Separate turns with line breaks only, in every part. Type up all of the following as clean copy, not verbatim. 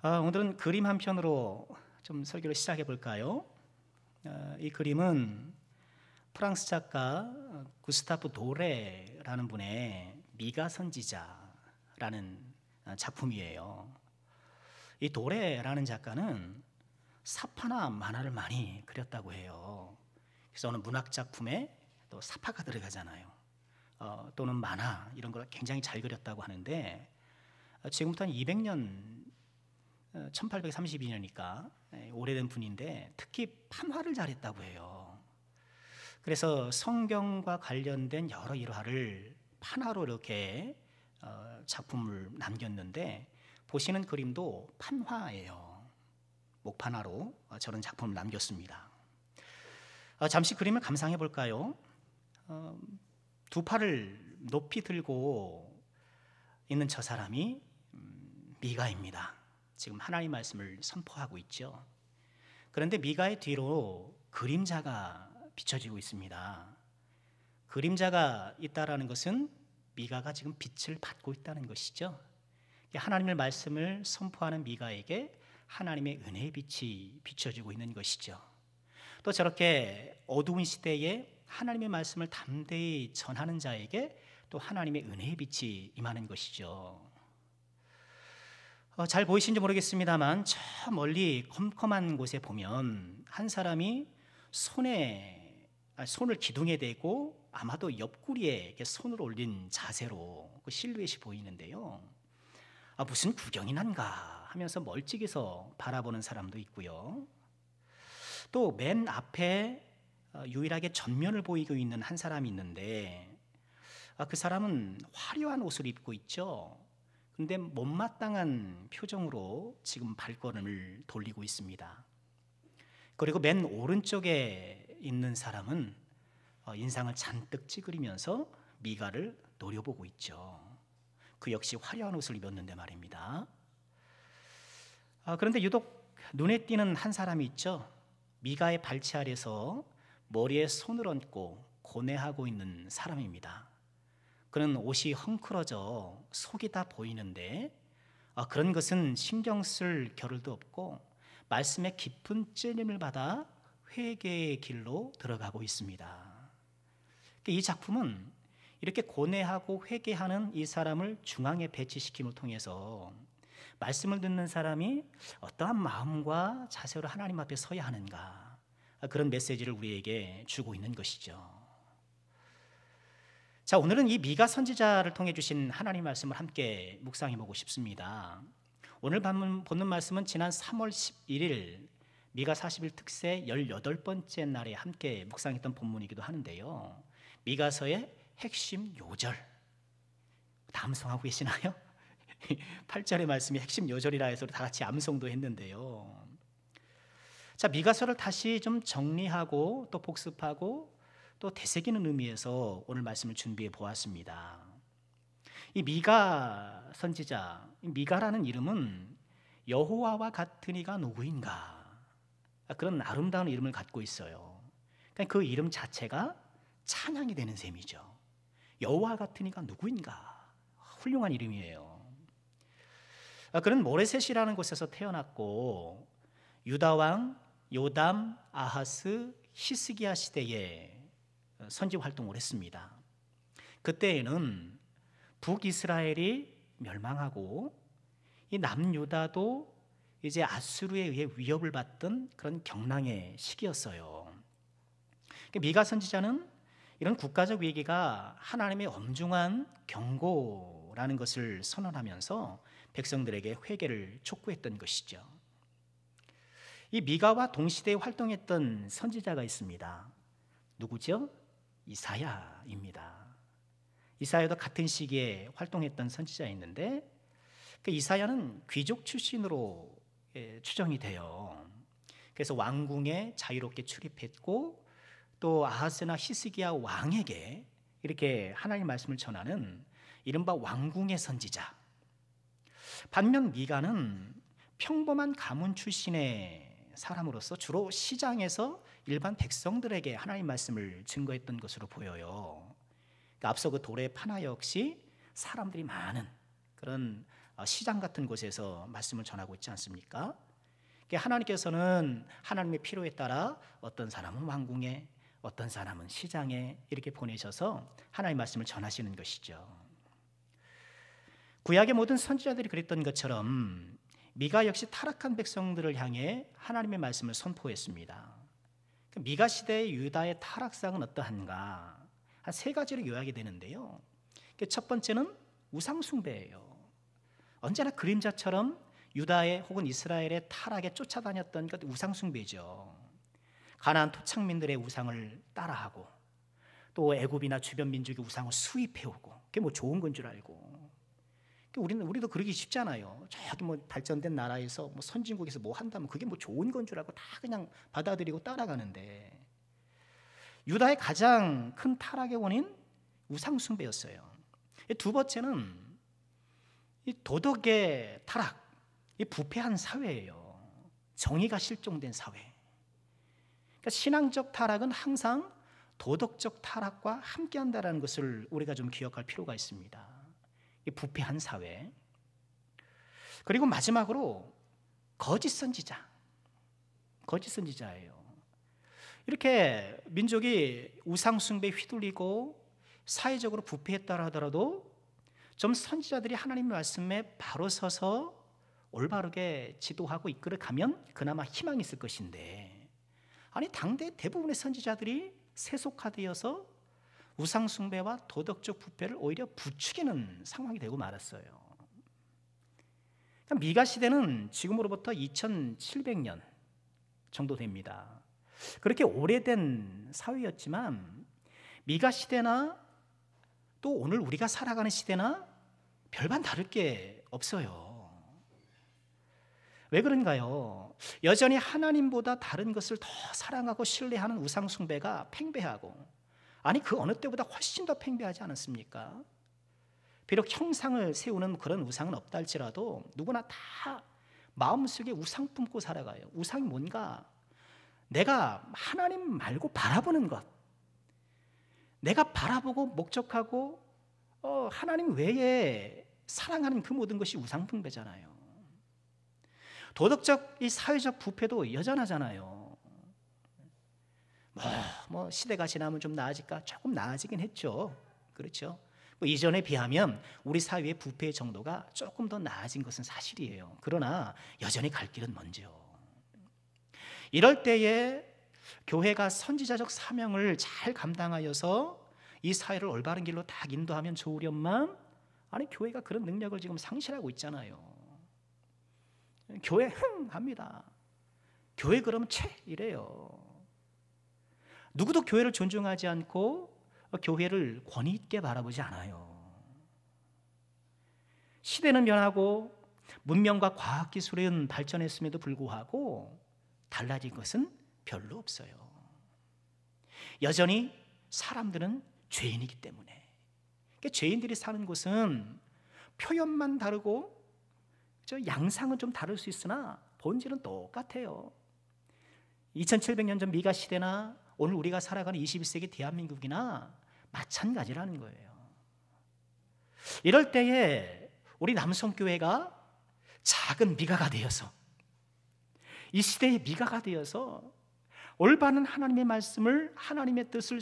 오늘은 그림 한 편으로 좀 설교를 시작해 볼까요? 이 그림은 프랑스 작가 구스타프 도레라는 분의 미가 선지자라는 작품이에요. 이 도레라는 작가는 사파나 만화를 많이 그렸다고 해요. 그래서 어느 문학 작품에 또 사파가 들어가잖아요. 또는 만화 이런 걸 굉장히 잘 그렸다고 하는데 지금부터 한 200년 1832년이니까 오래된 분인데 특히 판화를 잘했다고 해요. 그래서 성경과 관련된 여러 일화를 판화로 이렇게 작품을 남겼는데 보시는 그림도 판화예요. 목판화로 저런 작품을 남겼습니다. 잠시 그림을 감상해 볼까요? 두 팔을 높이 들고 있는 저 사람이 미가입니다. 지금 하나님 말씀을 선포하고 있죠. 그런데 미가의 뒤로 그림자가 비춰지고 있습니다. 그림자가 있다라는 것은 미가가 지금 빛을 받고 있다는 것이죠. 하나님의 말씀을 선포하는 미가에게 하나님의 은혜의 빛이 비춰지고 있는 것이죠. 또 저렇게 어두운 시대에 하나님의 말씀을 담대히 전하는 자에게 또 하나님의 은혜의 빛이 임하는 것이죠. 잘 보이시는지 모르겠습니다만 저 멀리 컴컴한 곳에 보면 한 사람이 손을 기둥에 대고 아마도 옆구리에 이렇게 손을 올린 자세로 그 실루엣이 보이는데요. 무슨 구경이 난가 하면서 멀찍이서 바라보는 사람도 있고요. 또 맨 앞에 유일하게 전면을 보이고 있는 한 사람이 있는데 그 사람은 화려한 옷을 입고 있죠. 근데 못마땅한 표정으로 지금 발걸음을 돌리고 있습니다. 그리고 맨 오른쪽에 있는 사람은 인상을 잔뜩 찌그리면서 미가를 노려보고 있죠. 그 역시 화려한 옷을 입었는데 말입니다. 그런데 유독 눈에 띄는 한 사람이 있죠. 미가의 발치 아래서 머리에 손을 얹고 고뇌하고 있는 사람입니다. 그는 옷이 헝클어져 속이 다 보이는데 그런 것은 신경 쓸 겨를도 없고 말씀의 깊은 찔림을 받아 회개의 길로 들어가고 있습니다. 이 작품은 이렇게 고뇌하고 회개하는 이 사람을 중앙에 배치시킴을 통해서 말씀을 듣는 사람이 어떠한 마음과 자세로 하나님 앞에 서야 하는가 그런 메시지를 우리에게 주고 있는 것이죠. 자, 오늘은 이 미가 선지자를 통해 주신 하나님 말씀을 함께 묵상해 보고 싶습니다. 오늘 보는 말씀은 지난 3월 11일 미가 40일 특세 18번째 날에 함께 묵상했던 본문이기도 하는데요. 미가서의 핵심 요절 다 암송하고 계시나요? 8절의 말씀이 핵심 요절이라 해서 다 같이 암송도 했는데요. 자, 미가서를 다시 좀 정리하고 또 복습하고 또 되새기는 의미에서 오늘 말씀을 준비해 보았습니다. 이 미가 선지자, 미가라는 이름은 여호와와 같은 이가 누구인가 그런 아름다운 이름을 갖고 있어요. 그러니까 그 이름 자체가 찬양이 되는 셈이죠. 여호와 같은 이가 누구인가 훌륭한 이름이에요. 그는 모레셋이라는 곳에서 태어났고 유다왕 요담, 아하스, 히스기야 시대에 선지 활동을 했습니다. 그때에는 북이스라엘이 멸망하고 이 남유다도 이제 아수르에 의해 위협을 받던 그런 경랑의 시기였어요. 미가 선지자는 이런 국가적 위기가 하나님의 엄중한 경고라는 것을 선언하면서 백성들에게 회개를 촉구했던 것이죠. 이 미가와 동시대에 활동했던 선지자가 있습니다. 누구죠? 이사야입니다. 이사야도 같은 시기에 활동했던 선지자였는데 그 이사야는 귀족 출신으로 추정이 돼요. 그래서 왕궁에 자유롭게 출입했고 또 아하스나 히스기야 왕에게 이렇게 하나님의 말씀을 전하는 이른바 왕궁의 선지자. 반면 미가는 평범한 가문 출신의 사람으로서 주로 시장에서 일반 백성들에게 하나님 말씀을 증거했던 것으로 보여요. 앞서 그 돌의 판화 역시 사람들이 많은 그런 시장 같은 곳에서 말씀을 전하고 있지 않습니까? 하나님께서는 하나님의 필요에 따라 어떤 사람은 왕궁에, 어떤 사람은 시장에 이렇게 보내셔서 하나님의 말씀을 전하시는 것이죠. 구약의 모든 선지자들이 그랬던 것처럼 미가 역시 타락한 백성들을 향해 하나님의 말씀을 선포했습니다. 미가 시대의 유다의 타락상은 어떠한가? 한 세 가지로 요약이 되는데요. 첫 번째는 우상 숭배예요. 언제나 그림자처럼 유다의 혹은 이스라엘의 타락에 쫓아다녔던 것 우상 숭배죠. 가나안 토착민들의 우상을 따라하고 또 애굽이나 주변 민족의 우상을 수입해오고 그게 뭐 좋은 건 줄 알고. 우리도 그러기 쉽잖아요. 저기 뭐 발전된 나라에서 뭐 선진국에서 뭐 한다면 그게 뭐 좋은 건 줄 알고 다 그냥 받아들이고 따라가는데, 유다의 가장 큰 타락의 원인 우상 숭배였어요. 두 번째는 이 도덕의 타락, 이 부패한 사회예요. 정의가 실종된 사회. 그러니까 신앙적 타락은 항상 도덕적 타락과 함께한다는 것을 우리가 좀 기억할 필요가 있습니다. 이 부패한 사회. 그리고 마지막으로 거짓 선지자예요. 이렇게 민족이 우상 숭배에 휘둘리고 사회적으로 부패했다 하더라도 좀 선지자들이 하나님의 말씀에 바로 서서 올바르게 지도하고 이끌어가면 그나마 희망이 있을 것인데, 아니 당대 대부분의 선지자들이 세속화되어서 우상 숭배와 도덕적 부패를 오히려 부추기는 상황이 되고 말았어요. 그러니까 미가 시대는 지금으로부터 2700년 정도 됩니다. 그렇게 오래된 사회였지만 미가 시대나 또 오늘 우리가 살아가는 시대나 별반 다를 게 없어요. 왜 그런가요? 여전히 하나님보다 다른 것을 더 사랑하고 신뢰하는 우상 숭배가 팽배하고, 아니 그 어느 때보다 훨씬 더 팽배하지 않았습니까? 비록 형상을 세우는 그런 우상은 없다 할지라도 누구나 다 마음속에 우상 품고 살아가요. 우상이 뭔가? 내가 하나님 말고 바라보는 것, 내가 바라보고 목적하고 하나님 외에 사랑하는 그 모든 것이 우상 숭배잖아요. 도덕적 이 사회적 부패도 여전하잖아요. 뭐 시대가 지나면 좀 나아질까? 조금 나아지긴 했죠. 그렇죠? 뭐 이전에 비하면 우리 사회의 부패의 정도가 조금 더 나아진 것은 사실이에요. 그러나 여전히 갈 길은 먼죠. 이럴 때에 교회가 선지자적 사명을 잘 감당하여서 이 사회를 올바른 길로 딱 인도하면 좋으련만, 아니 교회가 그런 능력을 지금 상실하고 있잖아요. 교회 합니다. 교회 그러면 이래요. 누구도 교회를 존중하지 않고 교회를 권위 있게 바라보지 않아요. 시대는 변하고 문명과 과학기술은 발전했음에도 불구하고 달라진 것은 별로 없어요. 여전히 사람들은 죄인이기 때문에. 그러니까 죄인들이 사는 곳은 표현만 다르고 양상은 좀 다를 수 있으나 본질은 똑같아요. 2700년 전 미가 시대나 오늘 우리가 살아가는 21세기 대한민국이나 마찬가지라는 거예요. 이럴 때에 우리 남성교회가 작은 미가가 되어서, 이 시대의 미가가 되어서 올바른 하나님의 말씀을, 하나님의 뜻을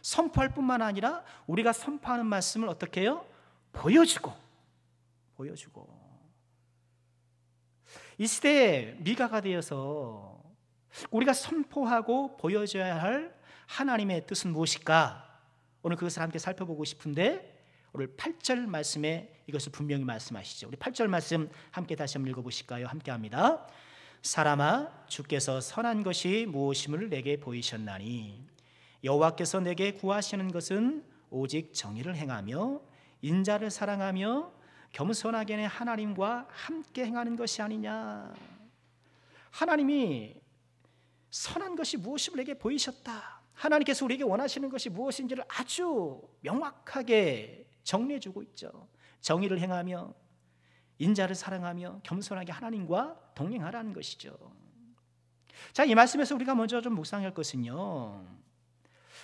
선포할 뿐만 아니라 우리가 선포하는 말씀을 어떻게 해요? 보여주고 이 시대의 미가가 되어서 우리가 선포하고 보여줘야 할 하나님의 뜻은 무엇일까? 오늘 그것을 함께 살펴보고 싶은데, 오늘 8절 말씀에 이것을 분명히 말씀하시죠. 우리 8절 말씀 함께 다시 한번 읽어보실까요? 함께 합니다. 사람아, 주께서 선한 것이 무엇임을 내게 보이셨나니 여호와께서 내게 구하시는 것은 오직 정의를 행하며 인자를 사랑하며 겸손하게 내 하나님과 함께 행하는 것이 아니냐. 하나님이 선한 것이 무엇임을 내게 보이셨다. 하나님께서 우리에게 원하시는 것이 무엇인지를 아주 명확하게 정리해주고 있죠. 정의를 행하며 인자를 사랑하며 겸손하게 하나님과 동행하라는 것이죠. 자, 이 말씀에서 우리가 먼저 좀 묵상할 것은요,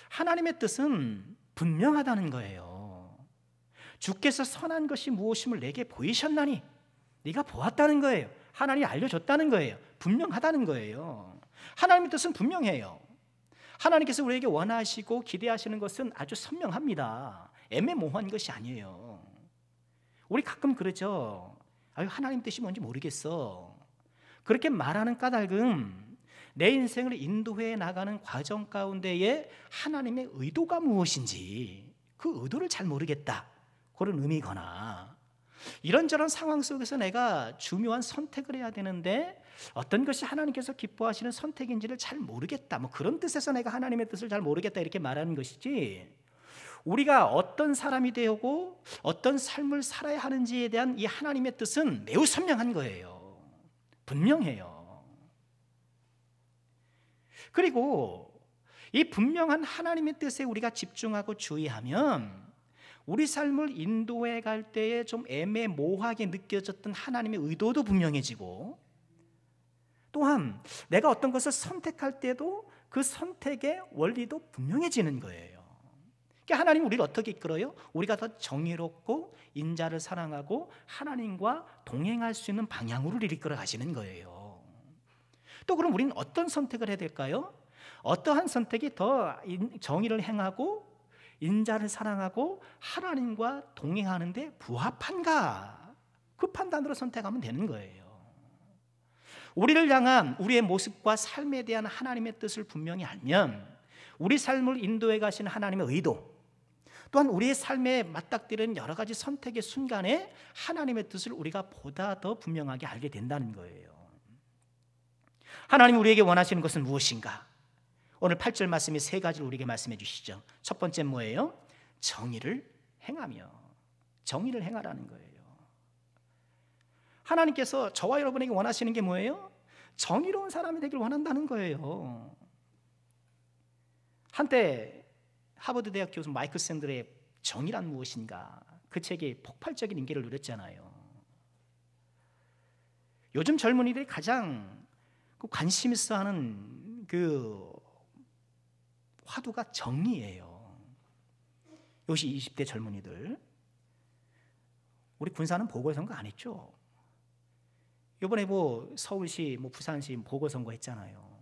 하나님의 뜻은 분명하다는 거예요. 주께서 선한 것이 무엇임을 내게 보이셨나니, 네가 보았다는 거예요. 하나님이 알려줬다는 거예요. 분명하다는 거예요. 하나님의 뜻은 분명해요. 하나님께서 우리에게 원하시고 기대하시는 것은 아주 선명합니다. 애매모호한 것이 아니에요. 우리 가끔 그러죠. 아유, 하나님 뜻이 뭔지 모르겠어. 그렇게 말하는 까닭은 내 인생을 인도해 나가는 과정 가운데에 하나님의 의도가 무엇인지 그 의도를 잘 모르겠다, 그런 의미거나, 이런저런 상황 속에서 내가 중요한 선택을 해야 되는데 어떤 것이 하나님께서 기뻐하시는 선택인지를 잘 모르겠다, 뭐 그런 뜻에서 내가 하나님의 뜻을 잘 모르겠다 이렇게 말하는 것이지, 우리가 어떤 사람이 되고 어떤 삶을 살아야 하는지에 대한 이 하나님의 뜻은 매우 선명한 거예요. 분명해요. 그리고 이 분명한 하나님의 뜻에 우리가 집중하고 주의하면 우리 삶을 인도해 갈 때에 좀 애매모호하게 느껴졌던 하나님의 의도도 분명해지고, 또한 내가 어떤 것을 선택할 때도 그 선택의 원리도 분명해지는 거예요. 그러니까 하나님은 우리를 어떻게 이끌어요? 우리가 더 정의롭고 인자를 사랑하고 하나님과 동행할 수 있는 방향으로 이끌어 가시는 거예요. 또 그럼 우리는 어떤 선택을 해야 될까요? 어떠한 선택이 더 정의를 행하고 인자를 사랑하고 하나님과 동행하는 데 부합한가? 그 판단으로 선택하면 되는 거예요. 우리를 향한 우리의 모습과 삶에 대한 하나님의 뜻을 분명히 알면 우리 삶을 인도해 가시는 하나님의 의도, 또한 우리의 삶에 맞닥뜨리는 여러 가지 선택의 순간에 하나님의 뜻을 우리가 보다 더 분명하게 알게 된다는 거예요. 하나님 우리에게 원하시는 것은 무엇인가? 오늘 8절 말씀이 세 가지를 우리에게 말씀해 주시죠. 첫 번째 뭐예요? 정의를 행하며. 정의를 행하라는 거예요. 하나님께서 저와 여러분에게 원하시는 게 뭐예요? 정의로운 사람이 되길 원한다는 거예요. 한때 하버드 대학 교수 마이클 샌들의 정의란 무엇인가, 그 책이 폭발적인 인기를 누렸잖아요. 요즘 젊은이들이 가장 관심 있어 하는 그 화두가 정의예요. 요시 20대 젊은이들, 우리 군사는 보궐선거 안 했죠? 이번에 뭐 서울시, 뭐 부산시 보궐선거 했잖아요.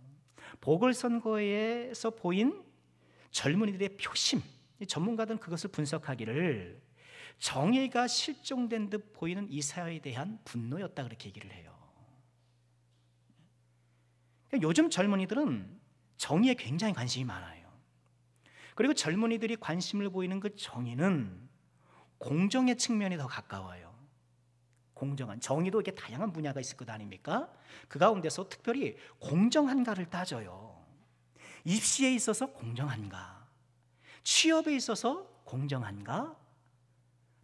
보궐선거에서 보인 젊은이들의 표심, 전문가들은 그것을 분석하기를 정의가 실종된 듯 보이는 이 사회에 대한 분노였다, 그렇게 얘기를 해요. 요즘 젊은이들은 정의에 굉장히 관심이 많아요. 그리고 젊은이들이 관심을 보이는 그 정의는 공정의 측면이 더 가까워요. 공정한, 정의도 이렇게 다양한 분야가 있을 것 아닙니까? 그 가운데서 특별히 공정한가를 따져요. 입시에 있어서 공정한가, 취업에 있어서 공정한가,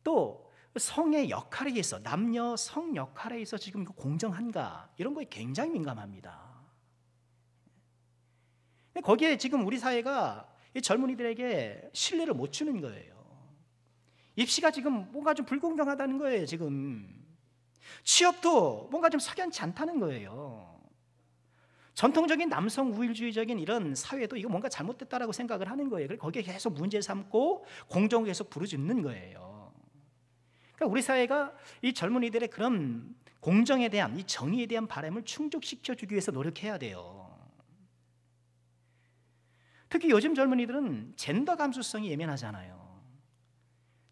또 성의 역할에 있어, 남녀 성 역할에 있어 지금 공정한가, 이런 거에 굉장히 민감합니다. 거기에 지금 우리 사회가 이 젊은이들에게 신뢰를 못 주는 거예요. 입시가 지금 뭔가 좀 불공정하다는 거예요. 지금 취업도 뭔가 좀 석연치 않다는 거예요. 전통적인 남성 우일주의적인 이런 사회도 이거 뭔가 잘못됐다라고 생각을 하는 거예요. 그래서 거기에 계속 문제 삼고 공정을 계속 부르짖는 거예요. 그러니까 우리 사회가 이 젊은이들의 그런 공정에 대한, 이 정의에 대한 바람을 충족시켜주기 위해서 노력해야 돼요. 특히 요즘 젊은이들은 젠더 감수성이 예민하잖아요.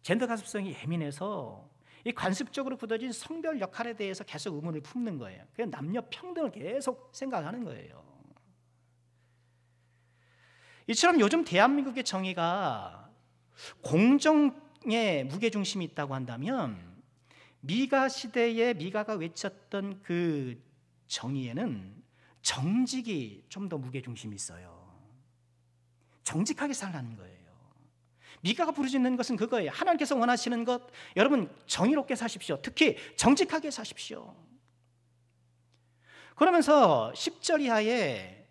젠더 감수성이 예민해서 이 관습적으로 굳어진 성별 역할에 대해서 계속 의문을 품는 거예요. 그냥 남녀 평등을 계속 생각하는 거예요. 이처럼 요즘 대한민국의 정의가 공정의 무게중심이 있다고 한다면 미가 시대에 미가가 외쳤던 그 정의에는 정직이 좀 더 무게중심이 있어요. 정직하게 살라는 거예요. 미가가 부르짖는 것은 그거예요. 하나님께서 원하시는 것, 여러분 정의롭게 사십시오. 특히 정직하게 사십시오. 그러면서 10절 이하에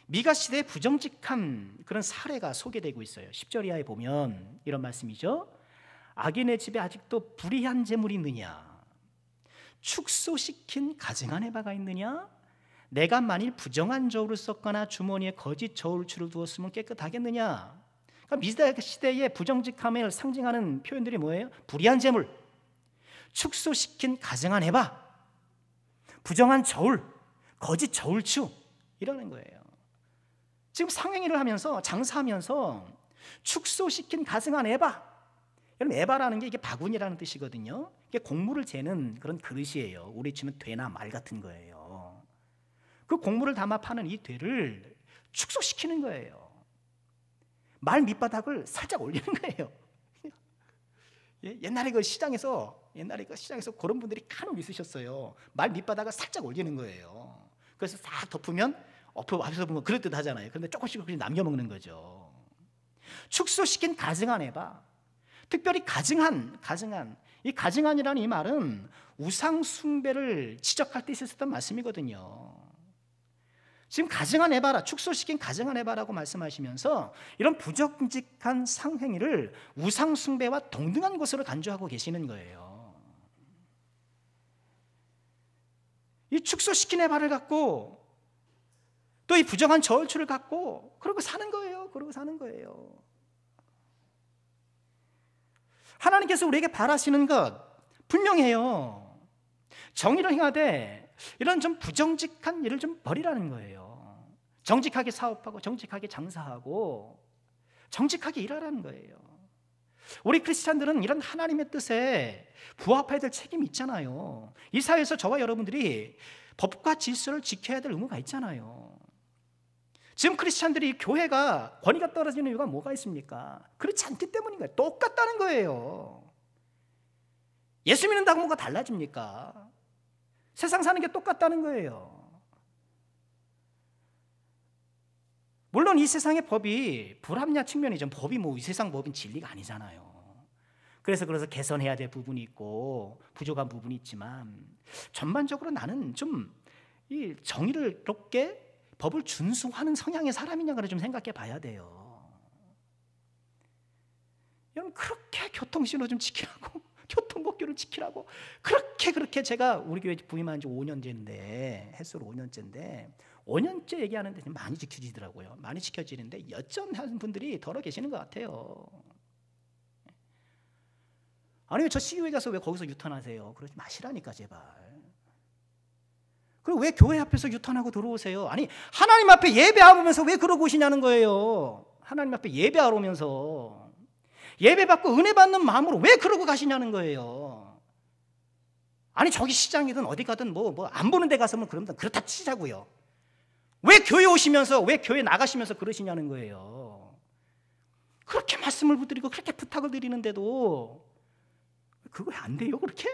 미가 시대의 부정직한 그런 사례가 소개되고 있어요. 10절 이하에 보면 이런 말씀이죠. 악인의 집에 아직도 불의한 재물이 있느냐? 축소시킨 가증한 해바가 있느냐? 내가 만일 부정한 저울을 썼거나 주머니에 거짓 저울추를 두었으면 깨끗하겠느냐? 그러니까 미대 시대의 부정직함을 상징하는 표현들이 뭐예요? 불의한 재물, 축소시킨 가증한 에바, 부정한 저울, 거짓 저울추 이러는 거예요. 지금 상행위를 하면서 장사하면서 축소시킨 가증한 에바, 여러분 에바라는 게 이게 바구니라는 뜻이거든요. 이게 곡물을 재는 그런 그릇이에요. 우리 치면 되나 말 같은 거예요. 그 곡물을 담아 파는 이 되를 축소시키는 거예요. 말 밑바닥을 살짝 올리는 거예요. 옛날에 그 시장에서 그런 분들이 간혹 있으셨어요. 말 밑바닥을 살짝 올리는 거예요. 그래서 싹 덮으면 앞에서 보면 그럴듯 하잖아요. 그런데 조금씩 남겨 먹는 거죠. 축소시킨 가증한 에바, 특별히 가증한 이 가증한이라는 이 말은 우상 숭배를 지적할 때 있었던 말씀이거든요. 지금 가증한 에바라, 축소시킨 가증한 에바라고 말씀하시면서 이런 부정직한 상행위를 우상 숭배와 동등한 것으로 간주하고 계시는 거예요. 이 축소시킨 에바를 갖고 또 이 부정한 저울추를 갖고 그러고 사는 거예요. 하나님께서 우리에게 바라시는 것 분명해요. 정의를 행하되 이런 좀 부정직한 일을 좀 버리라는 거예요. 정직하게 사업하고 정직하게 장사하고 정직하게 일하라는 거예요. 우리 크리스찬들은 이런 하나님의 뜻에 부합해야 될 책임이 있잖아요. 이 사회에서 저와 여러분들이 법과 질서를 지켜야 될 의무가 있잖아요. 지금 크리스찬들이 교회가 권위가 떨어지는 이유가 뭐가 있습니까? 그렇지 않기 때문인 거예요. 똑같다는 거예요. 예수 믿는다고 뭐가 달라집니까? 세상 사는 게 똑같다는 거예요. 물론 이 세상의 법이 불합리한 측면이죠. 법이 이 세상 법인 진리가 아니잖아요. 그래서 개선해야 될 부분이 있고 부족한 부분이 있지만 전반적으로 나는 좀 이 정의롭게 법을 준수하는 성향의 사람이냐를 좀 생각해 봐야 돼요. 여러분 그렇게 교통신호 좀 지키라고 교통법규를 지키라고 그렇게 제가 우리 교회 부임한 지 5년째인데 햇수로 5년째인데 5년째 얘기하는데 많이 지켜지더라고요. 많이 지켜지는데 여전하는 분들이 더러 계시는 것 같아요. 아니 저 CU에 가서 왜 거기서 유턴하세요? 그러지 마시라니까 제발. 그리고 왜 교회 앞에서 유턴하고 들어오세요? 아니 하나님 앞에 예배하면서 왜 그러고 오시냐는 거예요. 하나님 앞에 예배하러 오면서 예배 받고 은혜 받는 마음으로 왜 그러고 가시냐는 거예요. 아니 저기 시장이든 어디 가든 뭐 안 보는 데 가서는 그렇다 치자고요. 왜 교회 오시면서 왜 교회 나가시면서 그러시냐는 거예요. 그렇게 말씀을 드리고 그렇게 부탁을 드리는데도 그거 안 돼요? 그렇게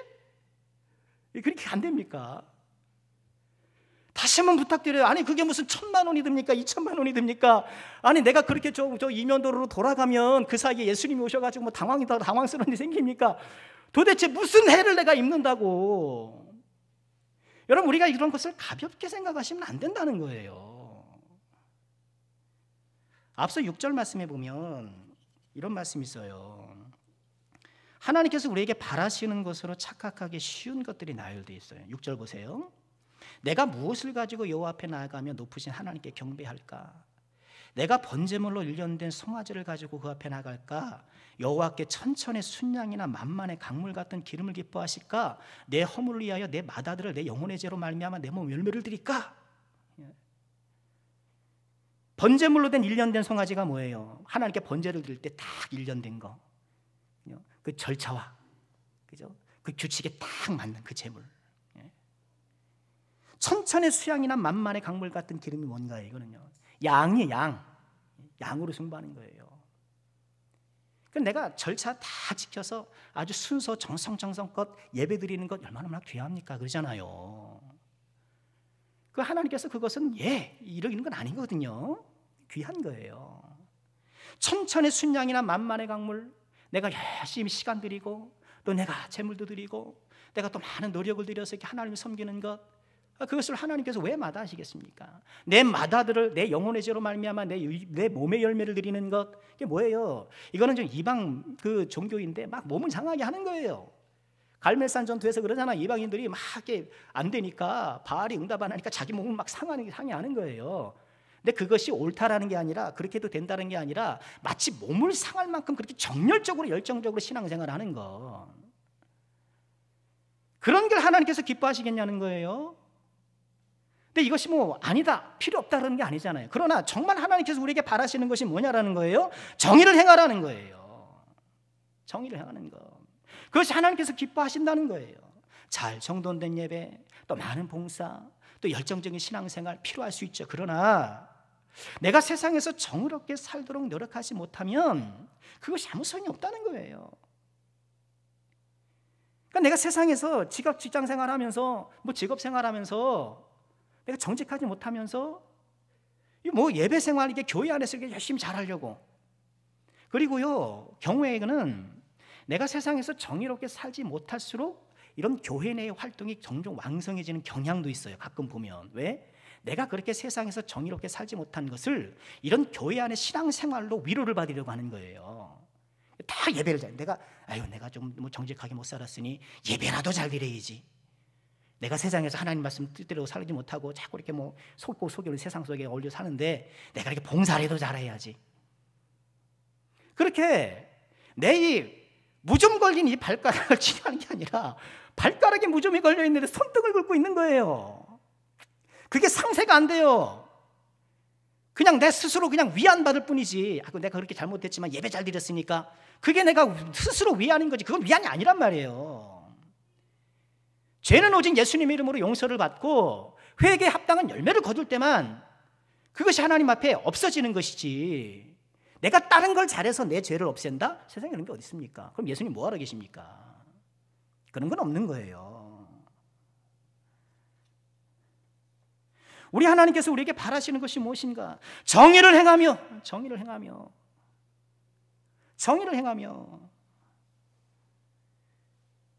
안 됩니까? 다시 한번 부탁드려요. 아니 그게 무슨 1,000만 원이 듭니까? 2,000만 원이 듭니까? 아니 내가 그렇게 저 이면도로로 돌아가면 그 사이에 예수님이 오셔가지고 뭐 당황스러운 일이 생깁니까? 도대체 무슨 해를 내가 입는다고? 여러분 우리가 이런 것을 가볍게 생각하시면 안 된다는 거예요. 앞서 6절 말씀에 보면 이런 말씀이 있어요. 하나님께서 우리에게 바라시는 것으로 착각하기 쉬운 것들이 나열되어 있어요. 6절 보세요. 내가 무엇을 가지고 여호와 앞에 나아가며 높으신 하나님께 경배할까? 내가 번제물로 일련된 송아지를 가지고 그 앞에 나갈까? 여호와께 천천의 순양이나 만만의 강물 같은 기름을 기뻐하실까? 내 허물을 위하여 내 맏아들을 내 영혼의 죄로 말미암아 내 몸 열매를 드릴까? 번제물로 된 일련된 송아지가 뭐예요? 하나님께 번제를 드릴 때 딱 일련된 거, 그 절차와 그죠? 그 규칙에 딱 맞는 그 제물. 천천의 수양이나 만만의 강물 같은 기름이 뭔가요? 이거는요. 양으로 승부하는 거예요. 그러니까 내가 절차 다 지켜서 아주 순서 정성껏 예배드리는 것 얼마나 귀합니까? 그러잖아요. 그 하나님께서 그것은 이런 건 아니거든요. 귀한 거예요. 천천의 순양이나 만만의 강물, 내가 열심히 시간 드리고 또 내가 재물도 드리고 내가 또 많은 노력을 들여서 이렇게 하나님을 섬기는 것, 그것을 하나님께서 왜 마다하시겠습니까? 내 맏아들을 내 영혼의 죄로 말미암아 내 몸의 열매를 드리는 것, 이게 뭐예요? 이거는 좀 이방 그 종교인데 막 몸을 상하게 하는 거예요. 갈멜산 전투에서 그러잖아. 이방인들이 막 이렇게 안 되니까 바알이 응답 안 하니까 자기 몸을 막 상하게 하는 거예요. 근데 그것이 옳다라는 게 아니라, 그렇게 해도 된다는 게 아니라 마치 몸을 상할 만큼 그렇게 정열적으로 열정적으로 신앙생활을 하는 거, 그런 걸 하나님께서 기뻐하시겠냐는 거예요. 근데 이것이 뭐 아니다, 필요 없다라는 게 아니잖아요. 그러나 정말 하나님께서 우리에게 바라시는 것이 뭐냐라는 거예요. 정의를 행하라는 거예요. 정의를 행하는 것, 그것이 하나님께서 기뻐하신다는 거예요. 잘 정돈된 예배, 또 많은 봉사, 또 열정적인 신앙생활 필요할 수 있죠. 그러나 내가 세상에서 정의롭게 살도록 노력하지 못하면 그것이 아무 소용이 없다는 거예요. 그러니까 내가 세상에서 직장생활하면서 뭐 직업생활하면서 내가 정직하지 못하면서 뭐 예배생활, 이게 교회 안에서 이렇게 열심히 잘하려고, 그리고요 경우에는 내가 세상에서 정의롭게 살지 못할수록 이런 교회 내의 활동이 점점 왕성해지는 경향도 있어요. 가끔 보면. 왜? 내가 그렇게 세상에서 정의롭게 살지 못한 것을 이런 교회 안의 신앙생활로 위로를 받으려고 하는 거예요. 다 예배를 잘, 내가 좀 뭐 정직하게 못 살았으니 예배라도 잘 드려야지. 내가 세상에서 하나님 말씀 뜻대로 살지 못하고 자꾸 이렇게 뭐 속이는 세상 속에 어울려 사는데 내가 이렇게 봉사라도 잘해야지. 그렇게 내 이 무좀 걸린 이 발가락을 치료하는 게 아니라 발가락에 무좀이 걸려 있는데 손등을 긁고 있는 거예요. 그게 상세가 안 돼요. 그냥 내 스스로 그냥 위안받을 뿐이지. 내가 그렇게 잘못했지만 예배 잘 드렸으니까 그게 내가 스스로 위안인 거지. 그건 위안이 아니란 말이에요. 죄는 오직 예수님의 이름으로 용서를 받고 회개에 합당한 열매를 거둘 때만 그것이 하나님 앞에 없어지는 것이지, 내가 다른 걸 잘해서 내 죄를 없앤다? 세상에 그런 게 어디 있습니까? 그럼 예수님 뭐하러 계십니까? 그런 건 없는 거예요. 우리 하나님께서 우리에게 바라시는 것이 무엇인가? 정의를 행하며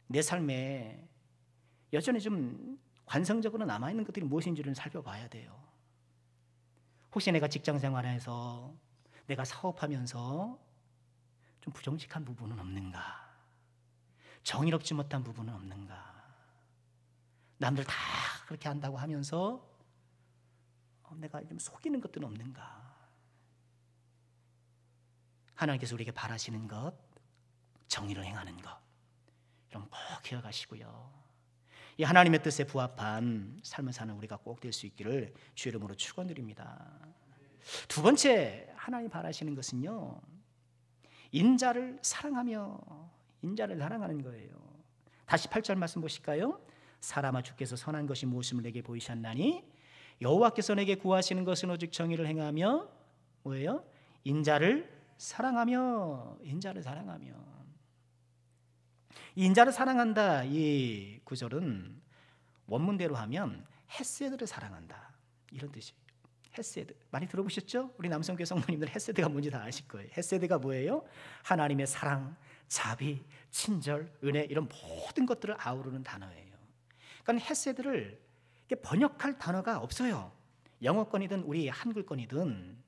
내 삶에 여전히 좀 관성적으로 남아있는 것들이 무엇인지를 살펴봐야 돼요. 혹시 내가 직장생활에서, 내가 사업하면서 좀 부정직한 부분은 없는가? 정의롭지 못한 부분은 없는가? 남들 다 그렇게 한다고 하면서 내가 좀 속이는 것들은 없는가? 하나님께서 우리에게 바라시는 것, 정의를 행하는 것, 이런 꼭 기억하시고요. 이 하나님의 뜻에 부합한 삶을 사는 우리가 꼭 될 수 있기를 주의 이름으로 축원드립니다. 두 번째 하나님 바라시는 것은요, 인자를 사랑하는 거예요. 다시 8절 말씀 보실까요? 사람아, 주께서 선한 것이 무엇임을 내게 보이셨나니 여호와께서 내게 구하시는 것은 오직 정의를 행하며 뭐예요? 인자를 사랑하며. 이 인자를 사랑한다, 이 구절은 원문대로 하면 헤세드를 사랑한다, 이런 뜻이에요. 헤세드 많이 들어보셨죠? 우리 남성교회 성도님들 헤세드가 뭔지 다 아실 거예요. 헤세드가 뭐예요? 하나님의 사랑, 자비, 친절, 은혜, 이런 모든 것들을 아우르는 단어예요. 그러니까 헤세드를 번역할 단어가 없어요. 영어권이든 우리 한글권이든.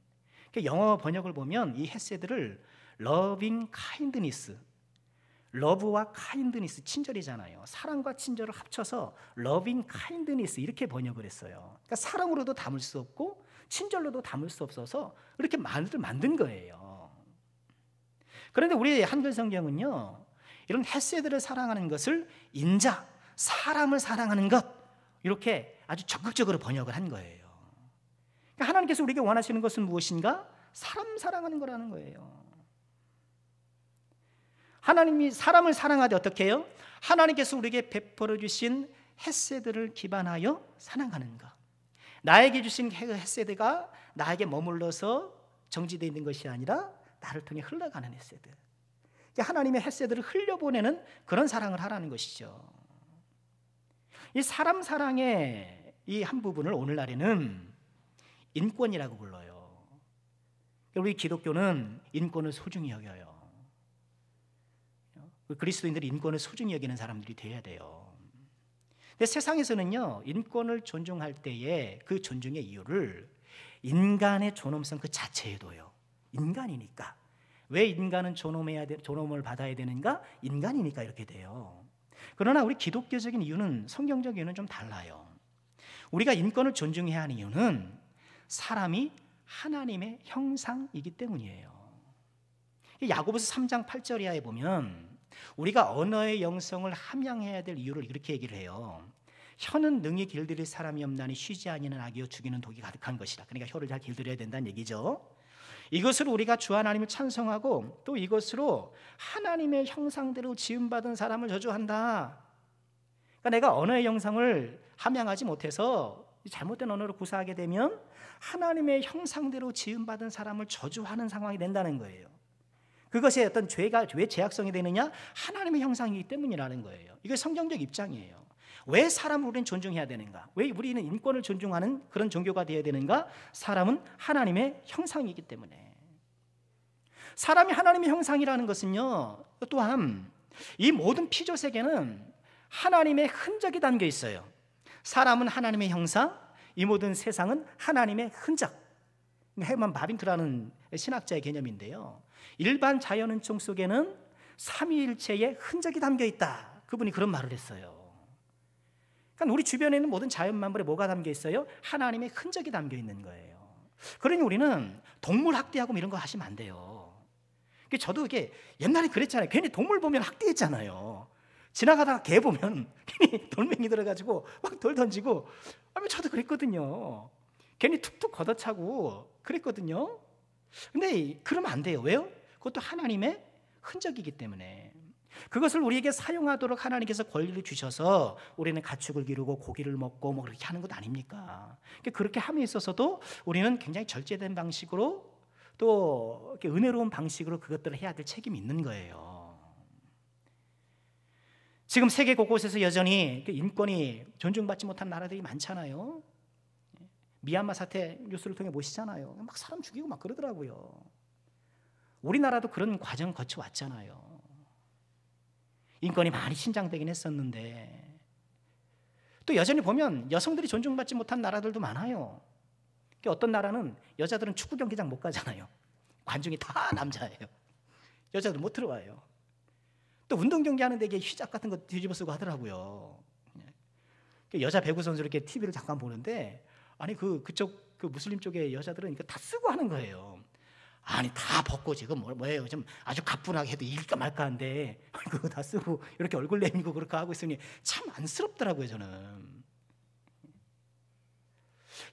영어 번역을 보면 이 헤세드를 loving kindness, 러브와 카인드니스, 친절이잖아요. 사랑과 친절을 합쳐서 loving kindness 이렇게 번역을 했어요. 그러니까 사랑으로도 담을 수 없고 친절로도 담을 수 없어서 이렇게 만든 거예요. 그런데 우리 한글 성경은요, 이런 헤세드를 사랑하는 것을 인자, 사람을 사랑하는 것, 이렇게 아주 적극적으로 번역을 한 거예요. 그러니까 하나님께서 우리에게 원하시는 것은 무엇인가? 사람 사랑하는 거라는 거예요. 하나님이 사람을 사랑하되 어떻게 해요? 하나님께서 우리에게 베풀어 주신 헤세드를 기반하여 사랑하는 것. 나에게 주신 헤세드가 나에게 머물러서 정지되어 있는 것이 아니라 나를 통해 흘러가는 헤세드. 하나님의 헤세드를 흘려보내는 그런 사랑을 하라는 것이죠. 이 사람 사랑의 이 한 부분을 오늘날에는 인권이라고 불러요. 우리 기독교는 인권을 소중히 여겨요. 그리스도인들이 인권을 소중히 여기는 사람들이 되어야 돼요. 근데 세상에서는요, 인권을 존중할 때에 그 존중의 이유를 인간의 존엄성 그 자체에 둬요. 인간이니까. 왜 인간은 존엄을 받아야 되는가? 인간이니까 이렇게 돼요. 그러나 우리 기독교적인 이유는, 성경적 이유는 좀 달라요. 우리가 인권을 존중해야 하는 이유는 사람이 하나님의 형상이기 때문이에요. 야고보서 3장 8절 이하에 보면 우리가 언어의 영성을 함양해야 될 이유를 이렇게 얘기를 해요. 혀는 능히 길들일 사람이 없나니 쉬지 아니하는 악이요 죽이는 독이 가득한 것이라. 그러니까 혀를 잘 길들여야 된다는 얘기죠. 이것으로 우리가 주 하나님을 찬송하고 또 이것으로 하나님의 형상대로 지음받은 사람을 저주한다. 그러니까 내가 언어의 형상을 함양하지 못해서 잘못된 언어를 구사하게 되면 하나님의 형상대로 지음받은 사람을 저주하는 상황이 된다는 거예요. 그것의 어떤 죄가 왜 죄악성이 되느냐? 하나님의 형상이기 때문이라는 거예요. 이게 성경적 입장이에요. 왜 사람을 우리는 존중해야 되는가? 왜 우리는 인권을 존중하는 그런 종교가 되어야 되는가? 사람은 하나님의 형상이기 때문에. 사람이 하나님의 형상이라는 것은요, 또한 이 모든 피조 세계는 하나님의 흔적이 담겨 있어요. 사람은 하나님의 형상, 이 모든 세상은 하나님의 흔적. 헤만 바빙크라는 신학자의 개념인데요, 일반 자연은총 속에는 삼위일체의 흔적이 담겨 있다. 그분이 그런 말을 했어요. 그러니까 우리 주변에 있는 모든 자연 만물에 뭐가 담겨 있어요? 하나님의 흔적이 담겨 있는 거예요. 그러니 우리는 동물 학대하고 이런 거 하시면 안 돼요. 저도 이게 옛날에 그랬잖아요. 괜히 동물 보면 학대했잖아요. 지나가다가 개 보면 괜히 돌멩이 들어가지고 막 돌 던지고, 저도 그랬거든요. 괜히 툭툭 걷어차고 그랬거든요. 근데 그러면 안 돼요. 왜요? 그것도 하나님의 흔적이기 때문에. 그것을 우리에게 사용하도록 하나님께서 권리를 주셔서 우리는 가축을 기르고 고기를 먹고 뭐 그렇게 하는 것 아닙니까? 그렇게 함에 있어서도 우리는 굉장히 절제된 방식으로 또 이렇게 은혜로운 방식으로 그것들을 해야 될 책임이 있는 거예요. 지금 세계 곳곳에서 여전히 인권이 존중받지 못한 나라들이 많잖아요. 미얀마 사태 뉴스를 통해 보시잖아요. 막 사람 죽이고 막 그러더라고요. 우리나라도 그런 과정 거쳐왔잖아요. 인권이 많이 신장되긴 했었는데 또 여전히 보면 여성들이 존중받지 못한 나라들도 많아요. 어떤 나라는 여자들은 축구 경기장 못 가잖아요. 관중이 다 남자예요. 여자들 못 들어와요. 또 운동 경기 하는데 이게 휘잡 같은 거 뒤집어 쓰고 하더라고요. 여자 배구 선수 이렇게 TV를 잠깐 보는데, 아니 그쪽 무슬림 쪽의 여자들은 이거 다 쓰고 하는 거예요. 아니 다 벗고 지금 뭐예요? 좀 아주 가뿐하게 해도 이길까 말까 한데 그거 다 쓰고 이렇게 얼굴 내밀고 그렇게 하고 있으니 참 안쓰럽더라고요, 저는.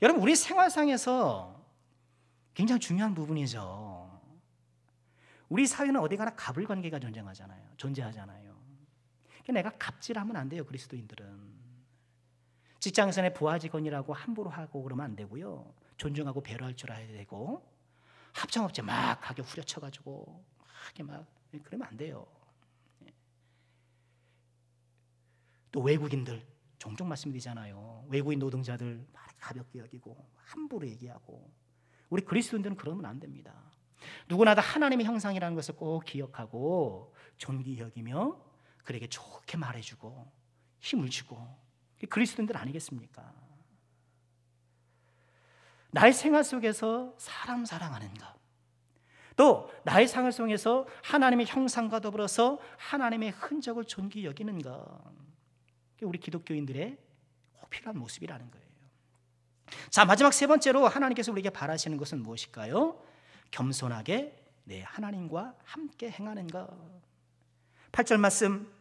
여러분, 우리 생활상에서 굉장히 중요한 부분이죠. 우리 사회는 어디 가나 갑을관계가 존재하잖아요. 내가 갑질하면 안 돼요, 그리스도인들은. 직장에서의 부하 직원이라고 함부로 하고 그러면 안 되고요. 존중하고 배려할 줄 알아야 되고, 합장업체 막 가격 후려쳐가지고 막 그러면 안 돼요. 또 외국인들 종종 말씀드리잖아요. 외국인 노동자들 가볍게 여기고 함부로 얘기하고, 우리 그리스도인들은 그러면 안 됩니다. 누구나 다 하나님의 형상이라는 것을 꼭 기억하고 존귀히 여기며 그에게 좋게 말해주고 힘을 주고, 그리스도인들 아니겠습니까? 나의 생활 속에서 사람 사랑하는가, 또 나의 생활 속에서 하나님의 형상과 더불어서 하나님의 흔적을 존귀히 여기는가, 우리 기독교인들의 꼭 필요한 모습이라는 거예요. 자, 마지막 세 번째로 하나님께서 우리에게 바라시는 것은 무엇일까요? 겸손하게 내 하나님과 함께 행하는가. 8절 말씀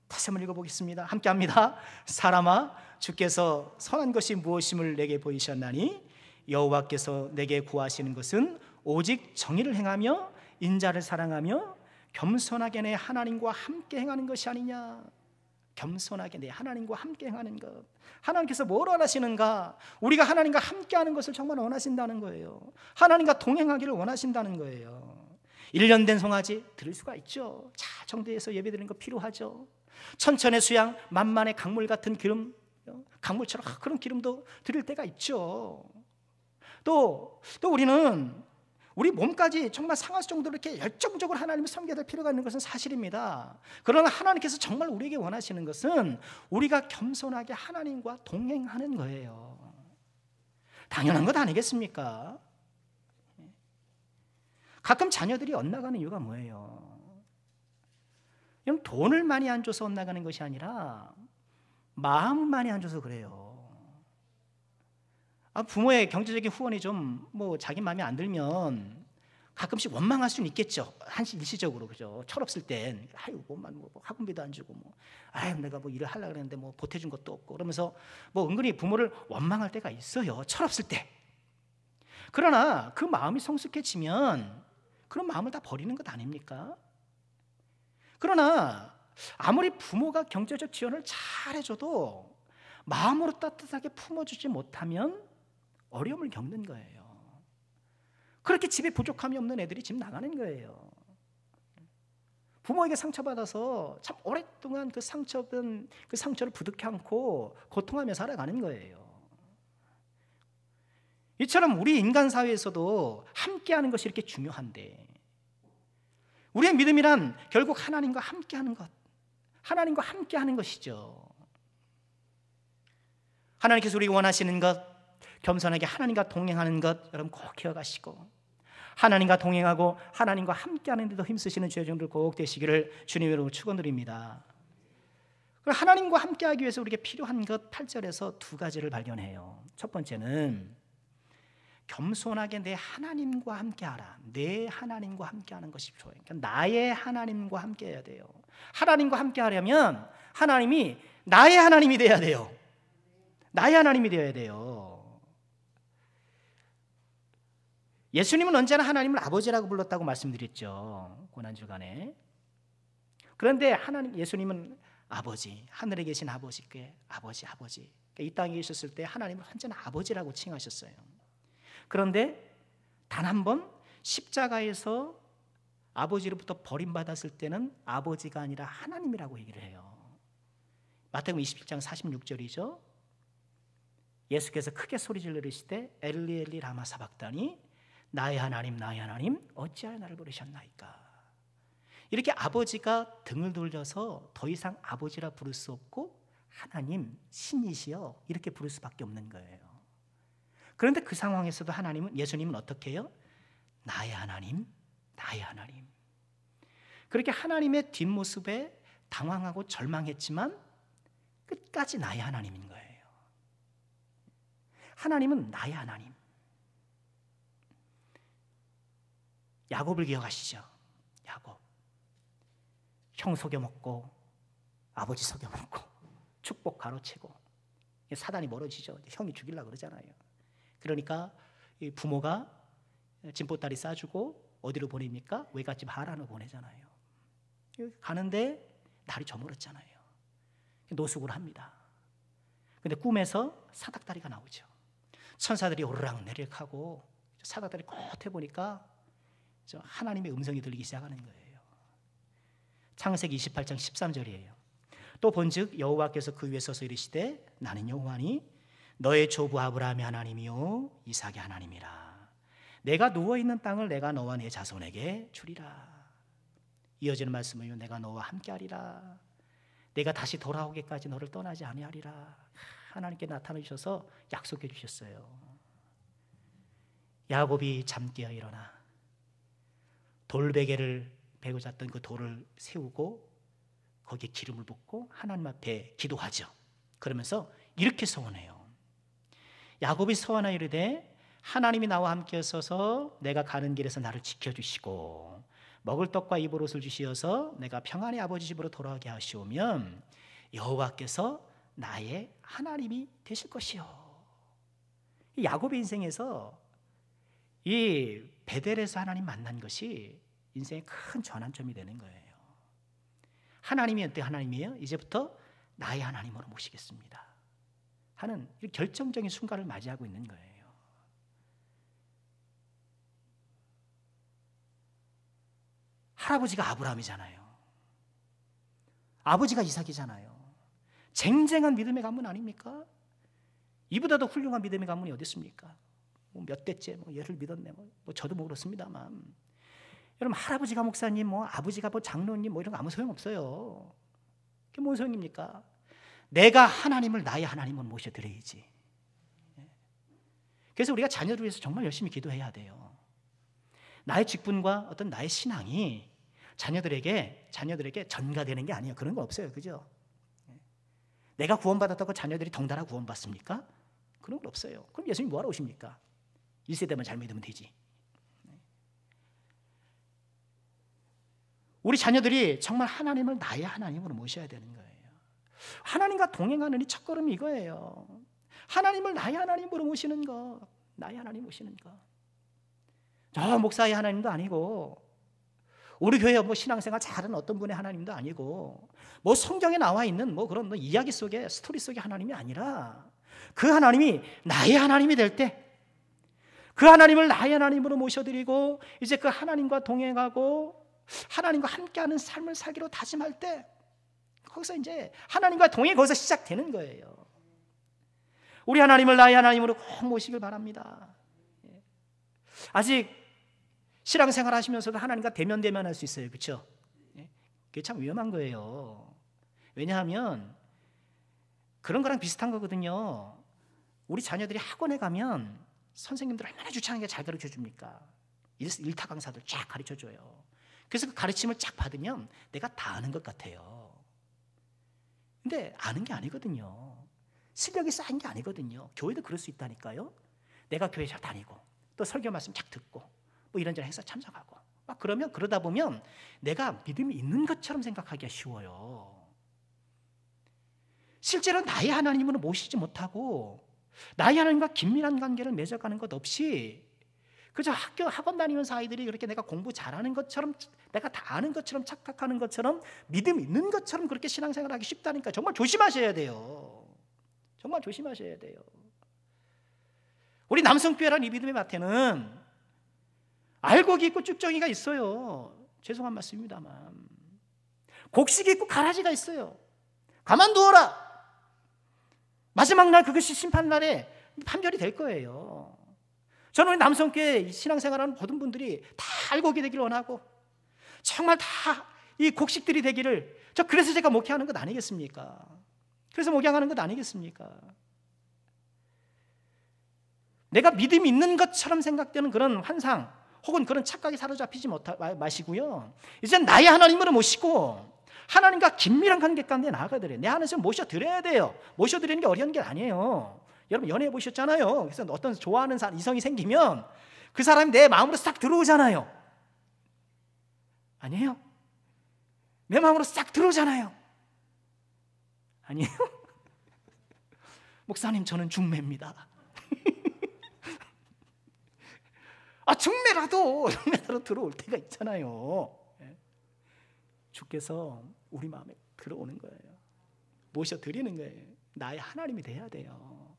다시 한번 읽어보겠습니다. 함께 합니다. 사람아, 주께서 선한 것이 무엇임을 내게 보이셨나니 여호와께서 내게 구하시는 것은 오직 정의를 행하며 인자를 사랑하며 겸손하게 내 하나님과 함께 행하는 것이 아니냐. 겸손하게 내 하나님과 함께 행하는 것. 하나님께서 뭘 원하시는가? 우리가 하나님과 함께하는 것을 정말 원하신다는 거예요. 하나님과 동행하기를 원하신다는 거예요. 1년 된 송아지 드릴 수가 있죠. 자, 정대에서 예배드리는 거 필요하죠. 천천의 수양, 만만의 강물 같은 기름, 강물처럼 그런 기름도 드릴 때가 있죠. 또 우리는 우리 몸까지 정말 상할 정도로 이렇게 열정적으로 하나님을 섬겨야 될 필요가 있는 것은 사실입니다. 그러나 하나님께서 정말 우리에게 원하시는 것은 우리가 겸손하게 하나님과 동행하는 거예요. 당연한 것 아니겠습니까? 가끔 자녀들이 엇나가는 이유가 뭐예요? 그냥 돈을 많이 안 줘서 엇나가는 것이 아니라 마음을 많이 안 줘서 그래요. 부모의 경제적인 후원이 좀 뭐 자기 마음에 안 들면 가끔씩 원망할 수는 있겠죠. 일시적으로, 그죠? 철없을 땐 아유 뭐만 뭐 학원비도 안 주고 뭐 아유 내가 뭐 일을 하려고 그랬는데 뭐 보태준 것도 없고 그러면서 뭐 은근히 부모를 원망할 때가 있어요. 철없을 때. 그러나 그 마음이 성숙해지면 그런 마음을 다 버리는 것 아닙니까? 그러나 아무리 부모가 경제적 지원을 잘 해줘도 마음으로 따뜻하게 품어주지 못하면 어려움을 겪는 거예요. 그렇게 집에 부족함이 없는 애들이 집 나가는 거예요. 부모에게 상처받아서 참 오랫동안 그 상처를 부득해 안고 고통하며 살아가는 거예요. 이처럼 우리 인간 사회에서도 함께하는 것이 이렇게 중요한데, 우리의 믿음이란 결국 하나님과 함께하는 것, 하나님과 함께하는 것이죠. 하나님께서 우리가 원하시는 것, 겸손하게 하나님과 동행하는 것 여러분 꼭 기억하시고, 하나님과 동행하고 하나님과 함께하는 데도 힘쓰시는 주여정들 꼭 되시기를 주님으로 축원드립니다. 하나님과 함께하기 위해서 우리에게 필요한 것 8절에서 두 가지를 발견해요. 첫 번째는 겸손하게 내 하나님과 함께하라. 내 하나님과 함께하는 것이 필요해요. 그러니까 나의 하나님과 함께해야 돼요. 하나님과 함께하려면 하나님이 나의 하나님이 돼야 돼요. 나의 하나님이 되어야 돼요. 예수님은 언제나 하나님을 아버지라고 불렀다고 말씀드렸죠. 고난주간에. 그런데 예수님은 아버지, 하늘에 계신 아버지께 아버지. 그러니까 이 땅에 계셨을 때 하나님을 언제나 아버지라고 칭하셨어요. 그런데 단 한 번 십자가에서 아버지로부터 버림받았을 때는 아버지가 아니라 하나님이라고 얘기를 해요. 마태복음 27장 46절이죠. 예수께서 크게 소리질러 이르시되 엘리 엘리 라마 사박다니 나의 하나님 나의 하나님 어찌하여 나를 버리셨나이까. 이렇게 아버지가 등을 돌려서 더 이상 아버지라 부를 수 없고 하나님 신이시여 이렇게 부를 수밖에 없는 거예요. 그런데 그 상황에서도 예수님은 어떻게 해요? 나의 하나님 나의 하나님. 그렇게 하나님의 뒷모습에 당황하고 절망했지만 끝까지 나의 하나님인 거예요. 하나님은 나의 하나님. 야곱을 기억하시죠? 야곱. 형 속여먹고 아버지 속여먹고 축복 가로채고 사단이 멀어지죠. 형이 죽이려고 그러잖아요. 그러니까 부모가 짐보따리 싸주고 어디로 보냅니까? 외갓집 하란으로 보내잖아요. 가는데 날이 저물었잖아요. 노숙을 합니다. 근데 꿈에서 사닥다리가 나오죠. 천사들이 오르락 내리락하고 사닥다리 껏 해보니까 하나님의 음성이 들리기 시작하는 거예요. 창세기 28장 13절이에요. 또 본즉 여호와께서 그 위에 서서 이르시되 나는 여호와니 너의 조부 아브라함의 하나님이요 이삭의 하나님이라. 내가 누워있는 땅을 내가 너와 내 자손에게 주리라. 이어지는 말씀은요, 내가 너와 함께하리라. 내가 다시 돌아오기까지 너를 떠나지 아니하리라. 하나님께 나타나셔서 약속해 주셨어요. 야곱이 잠깨어 일어나 돌베개를 베고 잤던 그 돌을 세우고 거기에 기름을 붓고 하나님 앞에 기도하죠. 그러면서 이렇게 서원해요. 야곱이 서원하여 이르되 하나님이 나와 함께 서서 내가 가는 길에서 나를 지켜주시고 먹을 떡과 입을 옷을 주시어서 내가 평안히 아버지 집으로 돌아가게 하시오면 여호와께서 나의 하나님이 되실 것이요. 야곱의 인생에서 이 베델에서 하나님 만난 것이 인생의 큰 전환점이 되는 거예요. 하나님이 어떤 하나님이에요? 이제부터 나의 하나님으로 모시겠습니다 하는 결정적인 순간을 맞이하고 있는 거예요. 할아버지가 아브라함이잖아요. 아버지가 이삭이잖아요. 쟁쟁한 믿음의 가문 아닙니까? 이보다도 훌륭한 믿음의 가문이 어디 있습니까? 몇 대째 얘를 믿었네. 저도 그렇습니다만. 여러분 할아버지가 목사님, 아버지가 장로님 이런 거 아무 소용 없어요. 그게 뭔 소용입니까? 내가 하나님을 나의 하나님으로 모셔드려야지. 그래서 우리가 자녀를 위해서 정말 열심히 기도해야 돼요. 나의 직분과 어떤 나의 신앙이 자녀들에게 전가되는 게 아니에요. 그런 거 없어요. 그죠? 내가 구원받았다고 자녀들이 덩달아 구원받습니까? 그런 건 없어요. 그럼 예수님 뭐하러 오십니까? 1세대만 잘 믿으면 되지. 우리 자녀들이 정말 하나님을 나의 하나님으로 모셔야 되는 거예요. 하나님과 동행하는 이 첫걸음이 이거예요. 하나님을 나의 하나님으로 모시는 거. 나의 하나님 모시는 거. 저 목사의 하나님도 아니고, 우리 교회 뭐 신앙생활 잘하는 어떤 분의 하나님도 아니고, 뭐 성경에 나와 있는 뭐 그런 이야기 속에, 스토리 속의 하나님이 아니라, 그 하나님이 나의 하나님이 될 때, 그 하나님을 나의 하나님으로 모셔드리고 이제 그 하나님과 동행하고 하나님과 함께하는 삶을 살기로 다짐할 때, 거기서 이제 하나님과 동행이 거기서 시작되는 거예요. 우리 하나님을 나의 하나님으로 꼭 모시길 바랍니다. 아직 신앙생활 하시면서도 하나님과 대면할 수 있어요. 그렇죠? 그게 참 위험한 거예요. 왜냐하면 그런 거랑 비슷한 거거든요. 우리 자녀들이 학원에 가면 선생님들 얼마나 주창하게 잘 가르쳐 줍니까? 일타 강사들 쫙 가르쳐 줘요. 그래서 그 가르침을 쫙 받으면 내가 다 아는 것 같아요. 근데 아는 게 아니거든요. 실력이 쌓인 게 아니거든요. 교회도 그럴 수 있다니까요. 내가 교회 잘 다니고 또 설교 말씀 쫙 듣고 뭐 이런저런 행사 참석하고 막 그러다 보면 내가 믿음이 있는 것처럼 생각하기가 쉬워요. 실제로 나의 하나님으로 모시지 못하고 나의 하나님과 긴밀한 관계를 맺어가는 것 없이 그저 학원 다니면서 아이들이 그렇게 내가 공부 잘하는 것처럼, 내가 다 아는 것처럼 착각하는 것처럼, 믿음 있는 것처럼 그렇게 신앙생활하기 쉽다니까. 정말 조심하셔야 돼요. 정말 조심하셔야 돼요. 우리 남성교회란 이 믿음의 밭에는 알곡이 있고 쭉정이가 있어요. 죄송한 말씀입니다만 곡식이 있고 가라지가 있어요. 가만두어라. 마지막 날 그것이 심판날에 판별이 될 거예요. 저는 우리 남성교회 신앙생활하는 모든 분들이 다 알곡이 되기를 원하고 정말 다 이 곡식들이 되기를, 그래서 제가 목회하는 것 아니겠습니까? 그래서 목양하는 것 아니겠습니까? 내가 믿음이 있는 것처럼 생각되는 그런 환상 혹은 그런 착각에 사로잡히지 마시고요. 이제 나의 하나님으로 모시고 하나님과 긴밀한 관계 가운데 나아가드려요. 내 하나님을 모셔드려야 돼요. 모셔드리는 게 어려운 게 아니에요. 여러분 연애해 보셨잖아요. 그래서 어떤 좋아하는 이성이 생기면 그 사람이 내 마음으로 싹 들어오잖아요. 아니에요? 내 마음으로 싹 들어오잖아요. 아니에요? 목사님 저는 중매입니다. 중매라도 들어올 때가 있잖아요. 주께서 우리 마음에 들어오는 거예요. 모셔드리는 거예요. 나의 하나님이 돼야 돼요.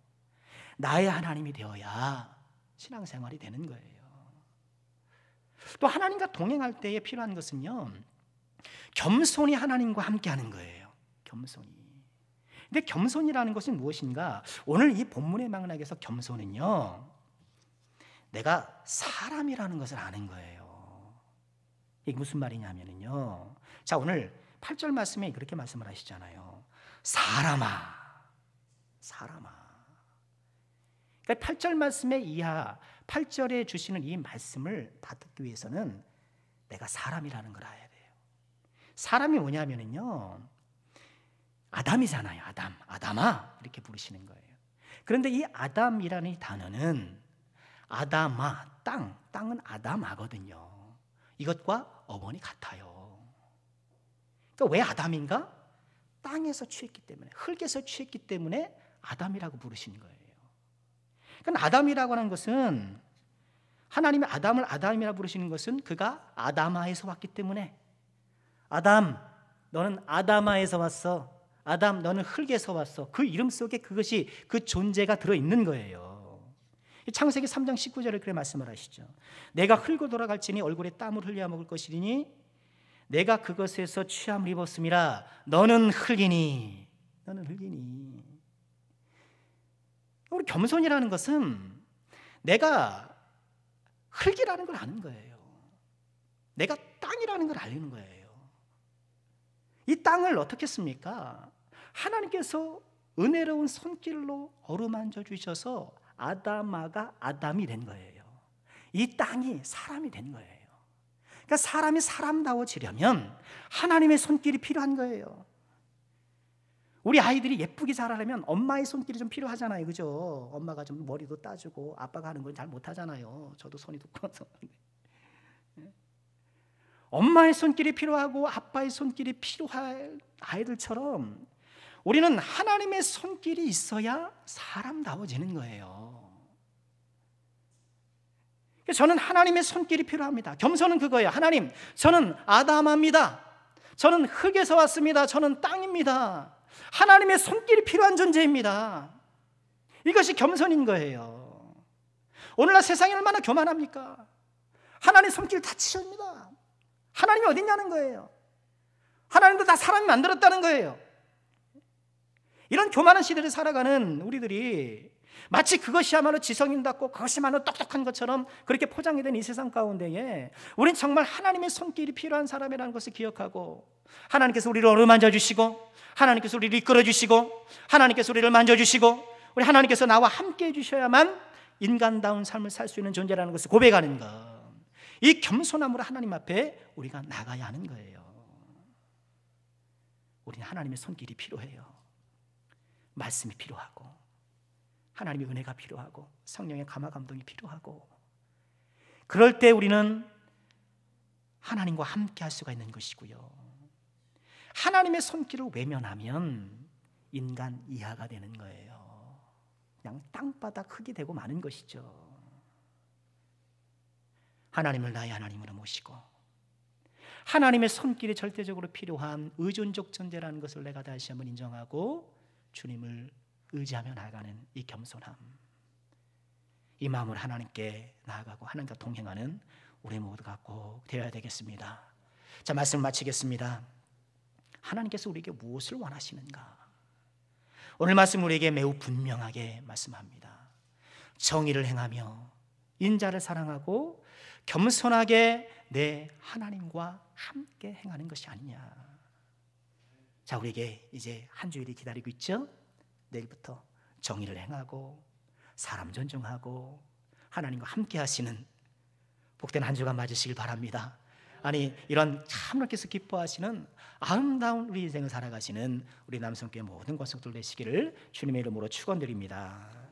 나의 하나님이 되어야 신앙생활이 되는 거예요. 또 하나님과 동행할 때에 필요한 것은요, 겸손히 하나님과 함께하는 거예요. 겸손히. 근데 겸손이라는 것은 무엇인가? 오늘 이 본문의 맥락에서 겸손은요, 내가 사람이라는 것을 아는 거예요. 이게 무슨 말이냐면요, 자 오늘 8절 말씀에 그렇게 말씀을 하시잖아요. 사람아. 그러니까 8절 말씀의 이하 8절에 주시는 이 말씀을 받기 위해서는 내가 사람이라는 걸 알아야 돼요. 사람이 뭐냐면요, 아담이잖아요. 아담아 이렇게 부르시는 거예요. 그런데 이 아담이라는 이 단어는 아담아, 땅은 아담아거든요. 이것과 어원이 같아요. 그러니까 왜 아담인가? 땅에서 취했기 때문에, 흙에서 취했기 때문에 아담이라고 부르시는 거예요. 그러니까 아담이라고 하는 것은, 하나님이 아담을 아담이라고 부르시는 것은 그가 아담아에서 왔기 때문에, 아담 너는 아담아에서 왔어, 아담 너는 흙에서 왔어, 그 이름 속에 그것이, 그 존재가 들어있는 거예요. 창세기 3장 19절에 그렇게 말씀을 하시죠. 내가 흙으로 돌아갈지니 얼굴에 땀을 흘려 먹을 것이니 내가 그것에서 취함을 입었음이라. 너는 흙이니. 우리 겸손이라는 것은 내가 흙이라는 걸 아는 거예요. 내가 땅이라는 걸 알리는 거예요. 이 땅을 어떻게 했습니까? 하나님께서 은혜로운 손길로 어루만져 주셔서 아담아가 아담이 된 거예요. 이 땅이 사람이 된 거예요. 그러니까 사람이 사람다워지려면 하나님의 손길이 필요한 거예요. 우리 아이들이 예쁘게 자라려면 엄마의 손길이 좀 필요하잖아요, 그죠? 엄마가 좀 머리도 따주고 아빠가 하는 건 잘 못하잖아요. 저도 손이 두꺼워서. 엄마의 손길이 필요하고 아빠의 손길이 필요할 아이들처럼 우리는 하나님의 손길이 있어야 사람다워지는 거예요. 저는 하나님의 손길이 필요합니다. 겸손은 그거예요. 하나님, 저는 아담합니다. 저는 흙에서 왔습니다. 저는 땅입니다. 하나님의 손길이 필요한 존재입니다. 이것이 겸손인 거예요. 오늘날 세상이 얼마나 교만합니까? 하나님 손길 다 치웁니다. 하나님이 어디 있냐는 거예요. 하나님도 다 사람이 만들었다는 거예요. 이런 교만한 시대를 살아가는 우리들이 마치 그것이야말로 지성인답고 그것이야말로 똑똑한 것처럼 그렇게 포장이 된 이 세상 가운데에 우린 정말 하나님의 손길이 필요한 사람이라는 것을 기억하고, 하나님께서 우리를 어루만져 주시고, 하나님께서 우리를 이끌어 주시고, 하나님께서 우리를 만져주시고, 우리 하나님께서 나와 함께 해주셔야만 인간다운 삶을 살 수 있는 존재라는 것을 고백하는 것, 이 겸손함으로 하나님 앞에 우리가 나가야 하는 거예요. 우리는 하나님의 손길이 필요해요. 말씀이 필요하고, 하나님의 은혜가 필요하고, 성령의 감화 감동이 필요하고, 그럴 때 우리는 하나님과 함께 할 수가 있는 것이고요. 하나님의 손길을 외면하면 인간 이하가 되는 거예요. 그냥 땅바닥 흙이 되고 마는 것이죠. 하나님을 나의 하나님으로 모시고 하나님의 손길이 절대적으로 필요한 의존적 존재라는 것을 내가 다시 한번 인정하고 주님을 의지하며 나아가는 이 겸손함, 이 마음으로 하나님께 나아가고 하나님과 동행하는 우리 모두가 꼭 되어야 되겠습니다. 자, 말씀을 마치겠습니다. 하나님께서 우리에게 무엇을 원하시는가? 오늘 말씀 우리에게 매우 분명하게 말씀합니다. 정의를 행하며 인자를 사랑하고 겸손하게 내 하나님과 함께 행하는 것이 아니냐. 자, 우리에게 이제 한 주일이 기다리고 있죠? 내일부터 정의를 행하고 사람 존중하고 하나님과 함께 하시는 복된 한 주간 맞으시길 바랍니다. 아니, 이런 참으로께서 기뻐하시는 아름다운 우리 인생을 살아가시는 우리 남성교회 모든 권속들 되시기를 주님의 이름으로 축원드립니다.